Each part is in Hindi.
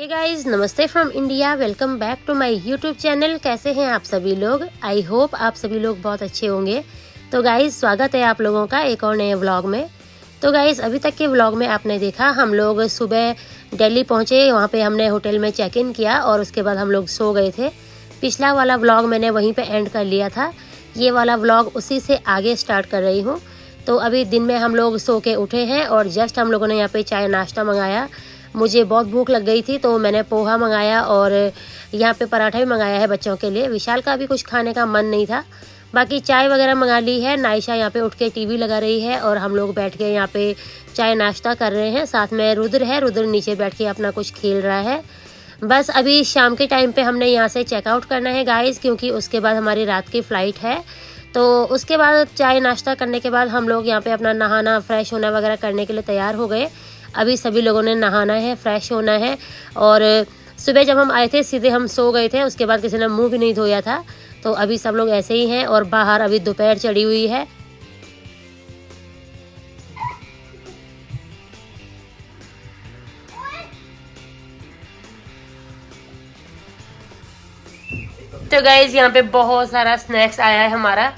हे गाइस, नमस्ते from India. Welcome back to my YouTube channel. कैसे हैं आप सभी लोग? आई होप आप सभी लोग बहुत अच्छे होंगे। तो गाइस, स्वागत है आप लोगों का एक और नए व्लॉग में। तो गाइस, अभी तक के व्लॉग में आपने देखा हम लोग सुबह दिल्ली पहुंचे, वहां पे हमने होटल में चेक इन किया और उसके बाद हम लोग सो गए थे। पिछला वाला व्लॉग मैंने वहीं पे एंड कर लिया था, ये वाला व्लॉग उसी से आगे स्टार्ट कर रही हूँ। तो अभी दिन में हम लोग सो के उठे हैं और जस्ट हम लोगों ने यहाँ पे चाय नाश्ता मंगाया। मुझे बहुत भूख लग गई थी तो मैंने पोहा मंगाया और यहाँ पे पराठा भी मंगाया है बच्चों के लिए। विशाल का भी कुछ खाने का मन नहीं था। बाकी चाय वगैरह मंगा ली है। नायशा यहाँ पे उठ के टीवी लगा रही है और हम लोग बैठ के यहाँ पे चाय नाश्ता कर रहे हैं। साथ में रुद्र है, रुद्र नीचे बैठ के अपना कुछ खेल रहा है। बस अभी शाम के टाइम पे हमने यहाँ से चेकआउट करना है गाइस, क्योंकि उसके बाद हमारी रात की फ़्लाइट है। तो उसके बाद चाय नाश्ता करने के बाद हम लोग यहाँ पे अपना नहाना फ्रेश होना वगैरह करने के लिए तैयार हो गए। अभी सभी लोगों ने नहाना है, फ्रेश होना है। और सुबह जब हम आए थे सीधे हम सो गए थे, उसके बाद किसी ने मुंह भी नहीं धोया था। तो अभी सब लोग ऐसे ही हैं और बाहर अभी दोपहर चढ़ी हुई है। तो गाइज, यहाँ पे बहुत सारा स्नैक्स आया है हमारा।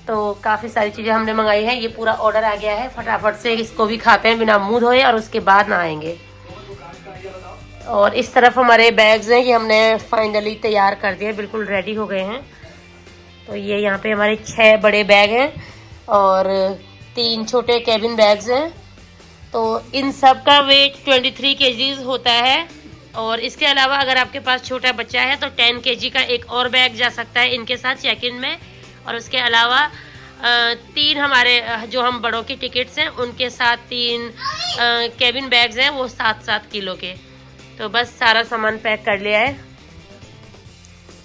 तो काफ़ी सारी चीज़ें हमने मंगाई है। ये पूरा ऑर्डर आ गया है। फटाफट से इसको भी खाते हैं बिना मुंह धोए और उसके बाद नहाएंगे। और इस तरफ हमारे बैग्स हैं, ये हमने फाइनली तैयार कर दिए, बिल्कुल रेडी हो गए हैं। तो ये यहाँ पे हमारे 6 बड़े बैग हैं और 3 छोटे कैबिन बैग्स हैं। तो इन सब का वेट 23 kgs होता है। और इसके अलावा अगर आपके पास छोटा बच्चा है तो 10 kg का एक और बैग जा सकता है इनके साथ चेक इन में। और उसके अलावा 3 हमारे जो हम बड़ों की टिकट्स हैं उनके साथ 3 कैबिन बैग्स हैं, वो 7-7 किलो के। तो बस सारा सामान पैक कर लिया है।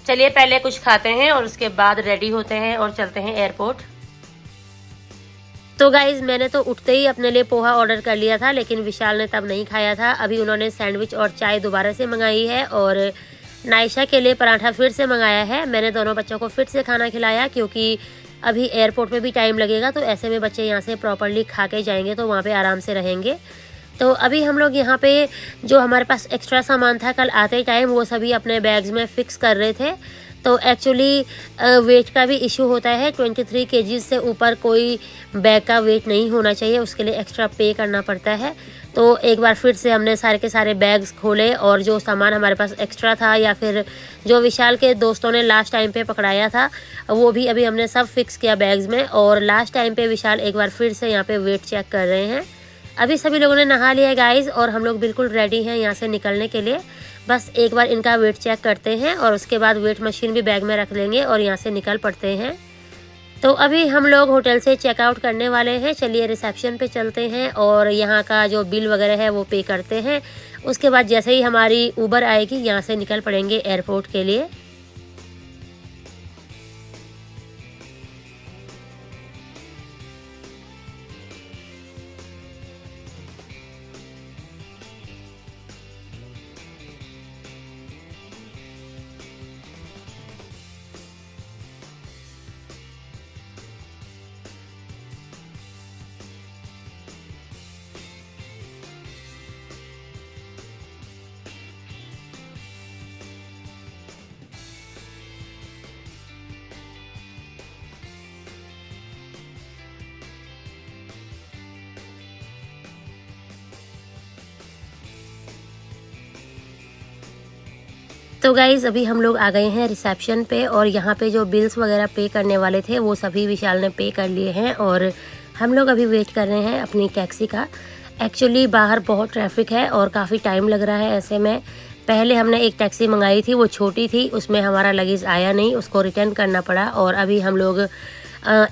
चलिए पहले कुछ खाते हैं और उसके बाद रेडी होते हैं और चलते हैं एयरपोर्ट। तो गाइज, मैंने तो उठते ही अपने लिए पोहा ऑर्डर कर लिया था, लेकिन विशाल ने तब नहीं खाया था। अभी उन्होंने सैंडविच और चाय दोबारा से मंगाई है और नायशा के लिए पराठा फिर से मंगाया है। मैंने दोनों बच्चों को फिर से खाना खिलाया, क्योंकि अभी एयरपोर्ट पे भी टाइम लगेगा। तो ऐसे में बच्चे यहाँ से प्रॉपरली खा के जाएंगे तो वहाँ पे आराम से रहेंगे। तो अभी हम लोग यहाँ पे जो हमारे पास एक्स्ट्रा सामान था कल आते टाइम, वो सभी अपने बैग्स में फ़िक्स कर रहे थे। तो एक्चुअली वेट का भी इशू होता है। 23 kg से ऊपर कोई बैग का वेट नहीं होना चाहिए, उसके लिए एक्स्ट्रा पे करना पड़ता है। तो एक बार फिर से हमने सारे के सारे बैग्स खोले और जो सामान हमारे पास एक्स्ट्रा था या फिर जो विशाल के दोस्तों ने लास्ट टाइम पे पकड़ाया था, वो भी अभी हमने सब फिक्स किया बैग्स में। और लास्ट टाइम पे विशाल एक बार फिर से यहाँ पे वेट चेक कर रहे हैं। अभी सभी लोगों ने नहा लिया है गाइज और हम लोग बिल्कुल रेडी हैं यहाँ से निकलने के लिए। बस एक बार इनका वेट चेक करते हैं और उसके बाद वेट मशीन भी बैग में रख लेंगे और यहाँ से निकल पड़ते हैं। तो अभी हम लोग होटल से चेकआउट करने वाले हैं। चलिए रिसेप्शन पे चलते हैं और यहाँ का जो बिल वगैरह है वो पे करते हैं। उसके बाद जैसे ही हमारी उबर आएगी यहाँ से निकल पड़ेंगे एयरपोर्ट के लिए। तो गाइज़, अभी हम लोग आ गए हैं रिसेप्शन पे और यहाँ पे जो बिल्स वगैरह पे करने वाले थे वो सभी विशाल ने पे कर लिए हैं और हम लोग अभी वेट कर रहे हैं अपनी टैक्सी का। एक्चुअली बाहर बहुत ट्रैफिक है और काफ़ी टाइम लग रहा है। ऐसे में पहले हमने एक टैक्सी मंगाई थी, वो छोटी थी, उसमें हमारा लगेज आया नहीं, उसको रिटर्न करना पड़ा। और अभी हम लोग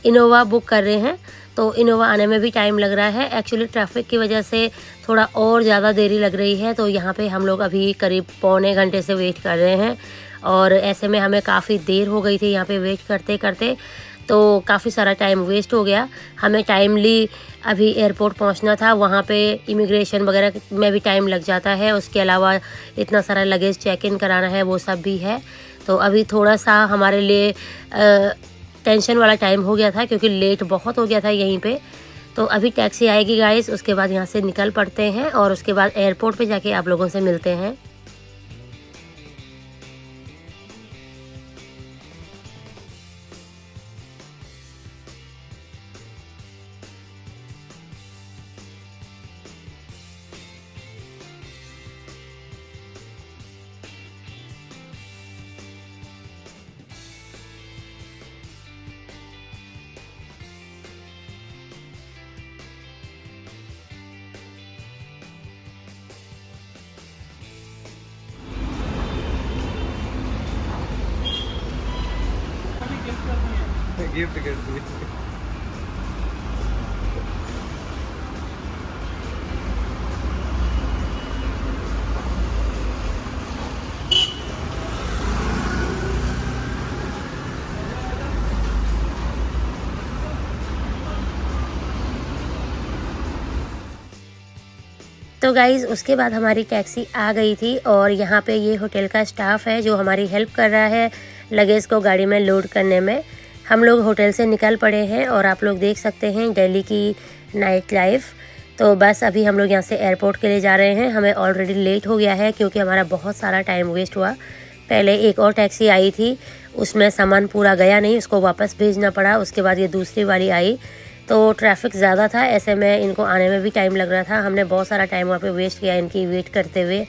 इनोवा बुक कर रहे हैं, तो इनोवा आने में भी टाइम लग रहा है। एक्चुअली ट्रैफिक की वजह से थोड़ा और ज़्यादा देरी लग रही है। तो यहाँ पे हम लोग अभी करीब पौने घंटे से वेट कर रहे हैं और ऐसे में हमें काफ़ी देर हो गई थी यहाँ पे वेट करते करते। तो काफ़ी सारा टाइम वेस्ट हो गया। हमें टाइमली अभी एयरपोर्ट पहुँचना था, वहाँ पे इमिग्रेशन वगैरह में भी टाइम लग जाता है। उसके अलावा इतना सारा लगेज चेक इन कराना है, वो सब भी है। तो अभी थोड़ा सा हमारे लिए टेंशन वाला टाइम हो गया था, क्योंकि लेट बहुत हो गया था यहीं पे। तो अभी टैक्सी आएगी गाइस, उसके बाद यहाँ से निकल पड़ते हैं और उसके बाद एयरपोर्ट पे जाके आप लोगों से मिलते हैं। गिफ्ट कर दी। तो गाइज़ उसके बाद हमारी टैक्सी आ गई थी और यहाँ पे ये होटल का स्टाफ है जो हमारी हेल्प कर रहा है लगेज को गाड़ी में लोड करने में। हम लोग होटल से निकल पड़े हैं और आप लोग देख सकते हैं दिल्ली की नाइट लाइफ। तो बस अभी हम लोग यहाँ से एयरपोर्ट के लिए जा रहे हैं। हमें ऑलरेडी लेट हो गया है क्योंकि हमारा बहुत सारा टाइम वेस्ट हुआ। पहले एक और टैक्सी आई थी, उसमें सामान पूरा गया नहीं, उसको वापस भेजना पड़ा। उसके बाद ये दूसरी वाली आई तो ट्रैफिक ज़्यादा था, ऐसे में इनको आने में भी टाइम लग रहा था। हमने बहुत सारा टाइम वहाँ पे वेस्ट किया इनकी वेट करते हुए।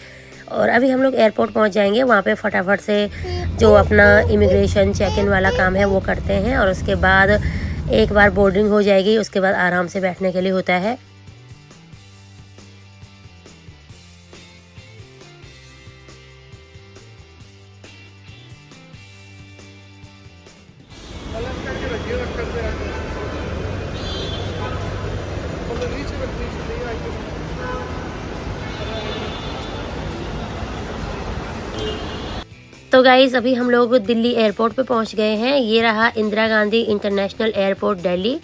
और अभी हम लोग एयरपोर्ट पहुँच जाएंगे। वहाँ पे फटाफट से जो अपना इमिग्रेशन चेक इन वाला काम है वो करते हैं और उसके बाद एक बार बोर्डिंग हो जाएगी, उसके बाद आराम से बैठने के लिए होता है। तो गाइज़ अभी हम लोग दिल्ली एयरपोर्ट पे पहुंच गए हैं। ये रहा इंदिरा गांधी इंटरनेशनल एयरपोर्ट दिल्ली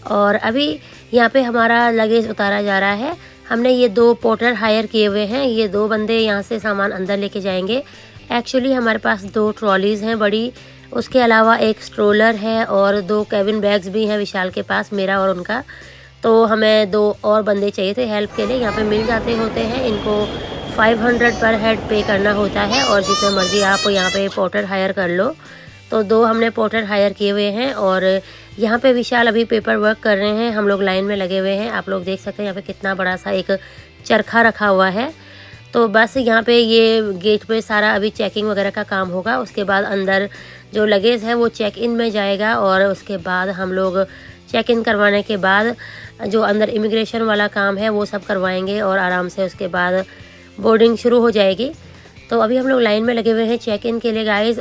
और अभी यहाँ पे हमारा लगेज उतारा जा रहा है। हमने ये 2 पोर्टर हायर किए हुए हैं, ये 2 बंदे यहाँ से सामान अंदर लेके जाएंगे। एक्चुअली हमारे पास 2 ट्रॉलीज़ हैं बड़ी, उसके अलावा एक स्ट्रोलर है और 2 कैबिन बैग्स भी हैं विशाल के पास, मेरा और उनका। तो हमें 2 और बंदे चाहिए थे हेल्प के लिए। यहाँ पे मिल जाते होते हैं, इनको 500 पर हेड पे करना होता है और जितने मर्ज़ी आप यहाँ पे पोर्टर हायर कर लो। तो 2 हमने पोर्टर हायर किए हुए हैं और यहाँ पे विशाल अभी पेपर वर्क कर रहे हैं। हम लोग लाइन में लगे हुए हैं। आप लोग देख सकते हैं यहाँ पे कितना बड़ा सा एक चरखा रखा हुआ है। तो बस यहाँ पे ये गेट पे सारा अभी चेकिंग वगैरह का काम होगा। उसके बाद अंदर जो लगेज है वो चेक इन में जाएगा और उसके बाद हम लोग चेक इन करवाने के बाद जो अंदर इमिग्रेशन वाला काम है वो सब करवाएंगे और आराम से उसके बाद बोर्डिंग शुरू हो जाएगी। तो अभी हम लोग लाइन में लगे हुए हैं चेक इन के लिए गाइस।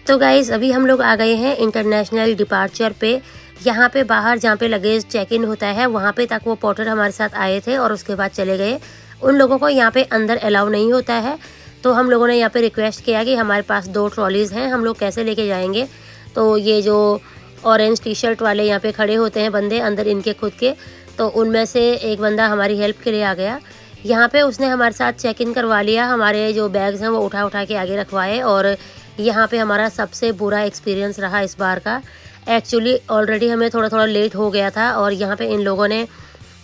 तो गाइस अभी हम लोग आ गए हैं इंटरनेशनल डिपार्चर पे। यहाँ पे बाहर जहाँ पे लगेज चेक इन होता है वहाँ पे तक वो पोर्टर हमारे साथ आए थे और उसके बाद चले गए। उन लोगों को यहाँ पे अंदर अलाउ नहीं होता है। तो हम लोगों ने यहाँ पे रिक्वेस्ट किया कि हमारे पास 2 ट्रॉलीज़ हैं, हम लोग कैसे लेके जाएंगे। तो ये जो ऑरेंज टी शर्ट वाले यहाँ पे खड़े होते हैं बंदे अंदर इनके खुद के, तो उनमें से एक बंदा हमारी हेल्प के लिए आ गया। यहाँ पे उसने हमारे साथ चेक इन करवा लिया। हमारे जो बैग्स हैं वो उठा उठा के आगे रखवाए और यहाँ पे हमारा सबसे बुरा एक्सपीरियंस रहा इस बार का। एक्चुअली ऑलरेडी हमें थोड़ा थोड़ा लेट हो गया था और यहाँ पे इन लोगों ने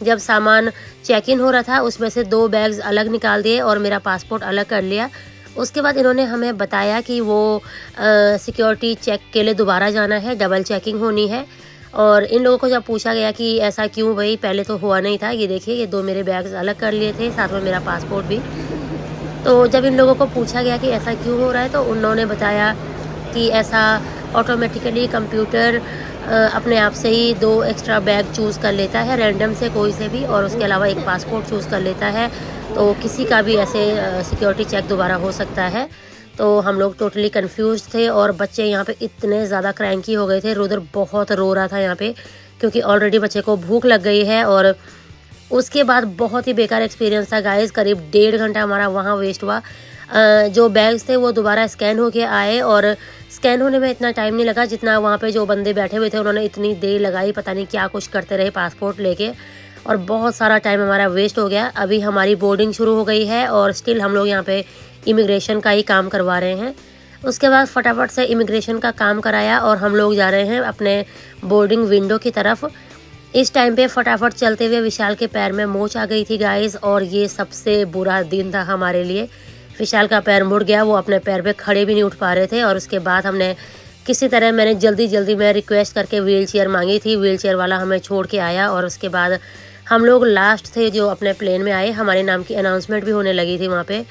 जब सामान चेक इन हो रहा था उसमें से 2 बैग्स अलग निकाल दिए और मेरा पासपोर्ट अलग कर लिया। उसके बाद इन्होंने हमें बताया कि वो सिक्योरिटी चेक के लिए दोबारा जाना है, डबल चेकिंग होनी है। और इन लोगों को जब पूछा गया कि ऐसा क्यों भाई, पहले तो हुआ नहीं था, ये देखिए ये 2 मेरे बैग्स अलग कर लिए थे, साथ में मेरा पासपोर्ट भी। तो जब इन लोगों को पूछा गया कि ऐसा क्यों हो रहा है तो उन्होंने बताया कि ऐसा ऑटोमेटिकली कंप्यूटर अपने आप से ही 2 एक्स्ट्रा बैग चूज़ कर लेता है रैंडम से कोई से भी, और उसके अलावा एक पासपोर्ट चूज़ कर लेता है। तो किसी का भी ऐसे सिक्योरिटी चेक दोबारा हो सकता है। तो हम लोग टोटली कंफ्यूज थे और बच्चे यहाँ पे इतने ज़्यादा क्रैंकी हो गए थे। रुद्र बहुत रो रहा था यहाँ पे क्योंकि ऑलरेडी बच्चे को भूख लग गई है। और उसके बाद बहुत ही बेकार एक्सपीरियंस था गाइस। करीब 1.5 घंटा हमारा वहाँ वेस्ट हुआ। जो बैग्स थे वो दोबारा स्कैन होके आए और स्कैन होने में इतना टाइम नहीं लगा जितना वहाँ पे जो बंदे बैठे हुए थे उन्होंने इतनी देर लगाई, पता नहीं क्या कुछ करते रहे पासपोर्ट लेके, और बहुत सारा टाइम हमारा वेस्ट हो गया। अभी हमारी बोर्डिंग शुरू हो गई है और स्टिल हम लोग यहाँ पे इमिग्रेशन का ही काम करवा रहे हैं। उसके बाद फटाफट से इमिग्रेशन का काम कराया और हम लोग जा रहे हैं अपने बोर्डिंग विंडो की तरफ। इस टाइम पे फटाफट चलते हुए विशाल के पैर में मोच आ गई थी गाइस, और ये सबसे बुरा दिन था हमारे लिए। विशाल का पैर मुड़ गया, वो अपने पैर पे खड़े भी नहीं उठ पा रहे थे। और उसके बाद हमने किसी तरह, मैंने जल्दी में रिक्वेस्ट करके व्हील चेयर मांगी थी, व्हील चेयर वाला हमें छोड़ के आया। और उसके बाद हम लोग लास्ट थे जो अपने प्लेन में आए। हमारे नाम की अनाउंसमेंट भी होने लगी थी वहाँ पे,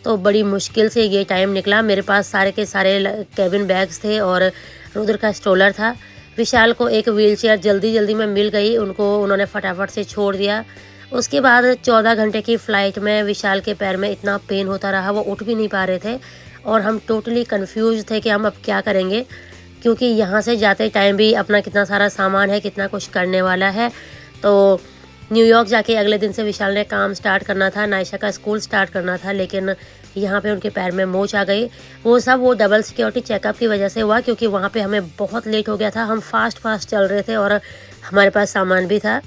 तो बड़ी मुश्किल से ये टाइम निकला। मेरे पास सारे के सारे कैबिन बैग्स थे और रुद्र का स्ट्रोलर था। विशाल को एक व्हील चेयर जल्दी में मिल गई, उन्होंने फटाफट से छोड़ दिया। उसके बाद 14 घंटे की फ़्लाइट में विशाल के पैर में इतना पेन होता रहा, वो उठ भी नहीं पा रहे थे और हम टोटली कंफ्यूज थे कि हम अब क्या करेंगे, क्योंकि यहाँ से जाते टाइम भी अपना कितना सारा सामान है, कितना कुछ करने वाला है। तो न्यूयॉर्क जाके अगले दिन से विशाल ने काम स्टार्ट करना था, नायशा का स्कूल स्टार्ट करना था, लेकिन यहाँ पे उनके पैर में मोच आ गई। वो डबल सिक्योरिटी चेकअप की वजह से हुआ, क्योंकि वहाँ पे हमें बहुत लेट हो गया था। हम फास्ट चल रहे थे और हमारे पास सामान भी था।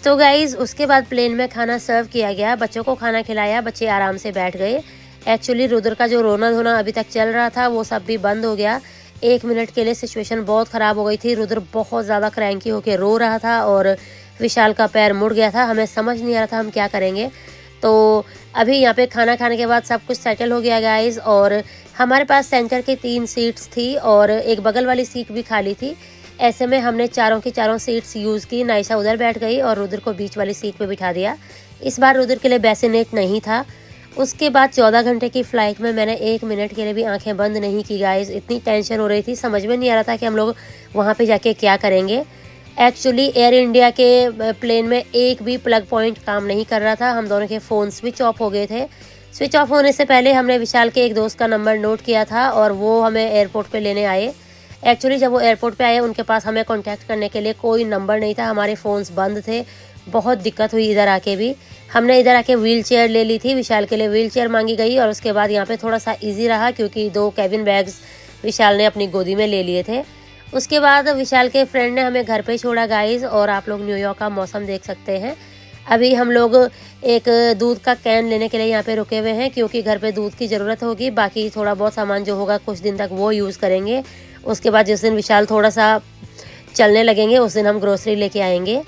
तो गाइज़ उसके बाद प्लेन में खाना सर्व किया गया, बच्चों को खाना खिलाया, बच्चे आराम से बैठ गए। एक्चुअली रुद्र का जो रोना धोना अभी तक चल रहा था वो सब भी बंद हो गया। 1 मिनट के लिए सिचुएशन बहुत ख़राब हो गई थी। रुद्र बहुत ज़्यादा क्रैंकी होकर रो रहा था और विशाल का पैर मुड़ गया था। हमें समझ नहीं आ रहा था हम क्या करेंगे। तो अभी यहाँ पे खाना खाने के बाद सब कुछ सेटल हो गया गाइज़, और हमारे पास सेंटर की 3 सीट्स थी और एक बगल वाली सीट भी खाली थी। ऐसे में हमने चारों की चारों सीट्स यूज़ की। नायशा उधर बैठ गई और रुद्र को बीच वाली सीट पे बिठा दिया। इस बार रुद्र के लिए बेसिनेट नहीं था। उसके बाद 14 घंटे की फ़्लाइट में मैंने 1 मिनट के लिए भी आंखें बंद नहीं की गाइस। इतनी टेंशन हो रही थी, समझ में नहीं आ रहा था कि हम लोग वहाँ पे जाके क्या करेंगे। एक्चुअली एयर इंडिया के प्लेन में एक भी प्लग पॉइंट काम नहीं कर रहा था। हम दोनों के फ़ोन स्विच ऑफ हो गए थे। स्विच ऑफ होने से पहले हमने विशाल के एक दोस्त का नंबर नोट किया था और वो हमें एयरपोर्ट पे लेने आए। एक्चुअली जब वो एयरपोर्ट पे आए उनके पास हमें कांटेक्ट करने के लिए कोई नंबर नहीं था, हमारे फ़ोन्स बंद थे। बहुत दिक्कत हुई इधर आके भी। हमने इधर आके व्हील चेयर ले ली थी, विशाल के लिए व्हील चेयर मांगी गई और उसके बाद यहाँ पे थोड़ा सा इजी रहा क्योंकि 2 कैबिन बैग्स विशाल ने अपनी गोदी में ले लिए थे। उसके बाद विशाल के फ्रेंड ने हमें घर पे छोड़ा गाइस, और आप लोग न्यूयॉर्क का मौसम देख सकते हैं। अभी हम लोग एक दूध का कैन लेने के लिए यहाँ पे रुके हुए हैं क्योंकि घर पे दूध की ज़रूरत होगी। बाकी थोड़ा बहुत सामान जो होगा कुछ दिन तक वो यूज़ करेंगे। उसके बाद जिस दिन विशाल थोड़ा सा चलने लगेंगे उस दिन हम ग्रोसरी लेके आएंगे।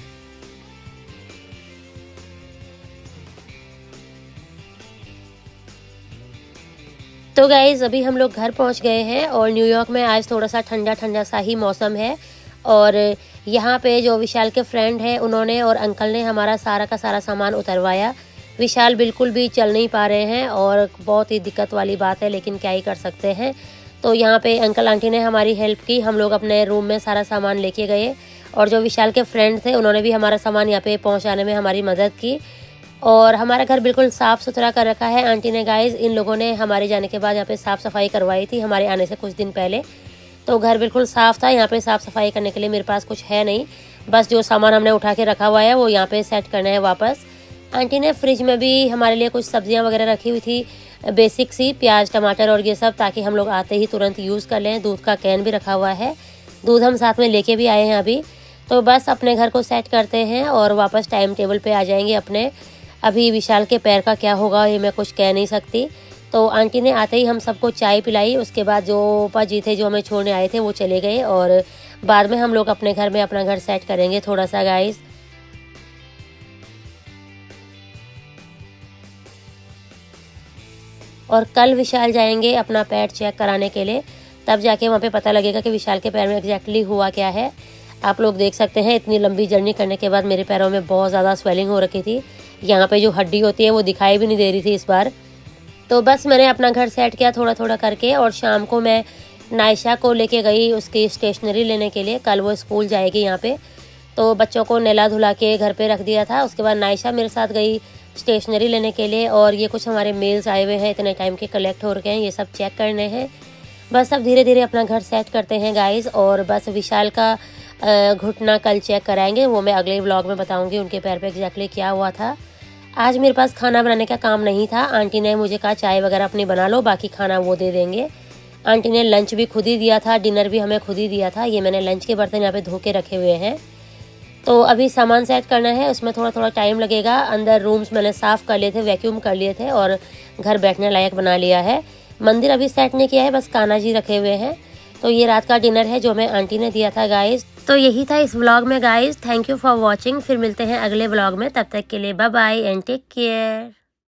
तो गाइज़ अभी हम लोग घर पहुंच गए हैं और न्यूयॉर्क में आज थोड़ा सा ठंडा ठंडा सा ही मौसम है। और यहाँ पे जो विशाल के फ्रेंड हैं उन्होंने और अंकल ने हमारा सारा का सारा सामान उतरवाया। विशाल बिल्कुल भी चल नहीं पा रहे हैं और बहुत ही दिक्कत वाली बात है, लेकिन क्या ही कर सकते हैं। तो यहाँ पे अंकल आंटी ने हमारी हेल्प की। हम लोग अपने रूम में सारा सामान लेके गए और जो विशाल के फ्रेंड थे उन्होंने भी हमारा सामान यहाँ पे पहुँचाने में हमारी मदद की। और हमारा घर बिल्कुल साफ़ सुथरा कर रखा है आंटी ने गाइस। इन लोगों ने हमारे जाने के बाद यहाँ पे साफ़ सफाई करवाई थी हमारे आने से कुछ दिन पहले। तो घर बिल्कुल साफ़ था। यहाँ पे साफ़ सफाई करने के लिए मेरे पास कुछ है नहीं, बस जो सामान हमने उठा के रखा हुआ है वो यहाँ पे सेट करना है वापस। आंटी ने फ्रिज में भी हमारे लिए कुछ सब्जियाँ वगैरह रखी हुई थी, बेसिक सी प्याज टमाटर और ये सब, ताकि हम लोग आते ही तुरंत यूज़ कर लें। दूध का कैन भी रखा हुआ है, दूध हम साथ में लेके भी आए हैं अभी। तो बस अपने घर को सेट करते हैं और वापस टाइम टेबल पे आ जाएंगे अपने। अभी विशाल के पैर का क्या होगा ये मैं कुछ कह नहीं सकती। तो आंटी ने आते ही हम सबको चाय पिलाई। उसके बाद जो पापा जी थे जो हमें छोड़ने आए थे वो चले गए और बाद में हम लोग अपने घर में अपना घर सेट करेंगे थोड़ा सा गाइस। और कल विशाल जाएंगे अपना पैर चेक कराने के लिए, तब जाके वहाँ पे पता लगेगा कि विशाल के पैर में एग्जैक्टली हुआ क्या है। आप लोग देख सकते हैं इतनी लंबी जर्नी करने के बाद मेरे पैरों में बहुत ज़्यादा स्वेलिंग हो रखी थी। यहाँ पे जो हड्डी होती है वो दिखाई भी नहीं दे रही थी इस बार। तो बस मैंने अपना घर सेट किया थोड़ा थोड़ा करके, और शाम को मैं नायशा को लेके गई उसकी स्टेशनरी लेने के लिए। कल वो स्कूल जाएगी यहाँ पे, तो बच्चों को नहला धुला के घर पे रख दिया था। उसके बाद नायशा मेरे साथ गई स्टेशनरी लेने के लिए, और ये कुछ हमारे मेल्स आए हुए हैं, इतने टाइम के कलेक्ट हो रखे हैं, ये सब चेक करने हैं। बस अब धीरे धीरे अपना घर सेट करते हैं गाइस। और बस विशाल का घुटना कल चेक कराएंगे, वो मैं अगले व्लॉग में बताऊंगी उनके पैर पे एग्जैक्टली क्या हुआ था। आज मेरे पास खाना बनाने का काम नहीं था। आंटी ने मुझे कहा चाय वगैरह अपनी बना लो, बाकी खाना वो दे देंगे। आंटी ने लंच भी खुद ही दिया था, डिनर भी हमें खुद ही दिया था। ये मैंने लंच के बर्तन यहाँ पे धो के रखे हुए हैं। तो अभी सामान सेट करना है, उसमें थोड़ा थोड़ा टाइम लगेगा। अंदर रूम्स मैंने साफ़ कर लिए थे, वैक्यूम कर लिए थे, और घर बैठने लायक बना लिया है। मंदिर अभी सेट नहीं किया है, बस कान्हा जी रखे हुए हैं। तो ये रात का डिनर है जो हमें आंटी ने दिया था गाइस। तो यही था इस व्लॉग में guys. Thank you for watching. फिर मिलते हैं अगले व्लॉग में, तब तक के लिए bye bye and take care.